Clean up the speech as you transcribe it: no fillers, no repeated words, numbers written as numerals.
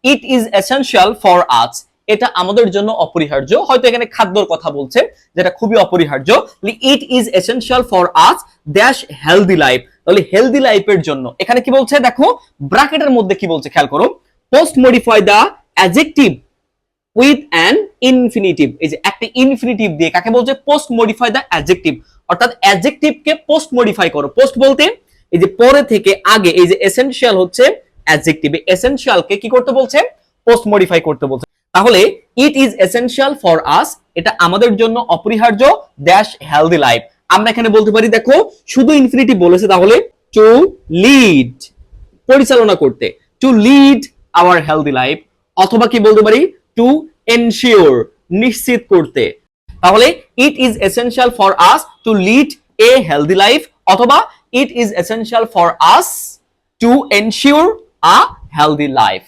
It is essential for আস, এটা আমাদের জন্য অপরিহার্য। হয়তো এখানে খাদ্যর কথা বলছে যেটা খুবই অপরিহার্য। ইট is essential for us dash healthy life, তাহলে হেলদি লাইফের জন্য এখানে কি বলছে দেখো, ব্র্যাকেটের মধ্যে কি বলছে খেয়াল করো, post modify the adjective with an infinitive. এই যে একটা ইনফিনিটিভ দিয়ে কাকে বলছে, পোস্ট মডিফাই দা অ্যাডজেক্টিভ, অর্থাৎ অ্যাডজেক্টিভকে পোস্ট মডিফাই করো। পোস্ট বলতে এই যে পরে থেকে আগে, এই যে এসেনশিয়াল হচ্ছে অ্যাডজেক্টিভ, এসেনশিয়ালকে কি করতে বলছে, পোস্ট মডিফাই করতে বলছে। তাহলে ইট ইজ এসেনশিয়াল ফর আস, এটা আমাদের জন্য অপরিহার্য ড্যাশ হেলদি লাইফ। আমরা এখানে বলতে পারি দেখো শুধু ইনফিনিটিভ বলেছে, তাহলে টু লিড, পরিচালনা করতে, to lead our healthy life, অথবা কি বলতে পারি টু এনশিওর, নিশ্চিত করতে। তাহলে it is essential for us to lead a healthy life, অথবা it is essential for us to ensure a healthy life.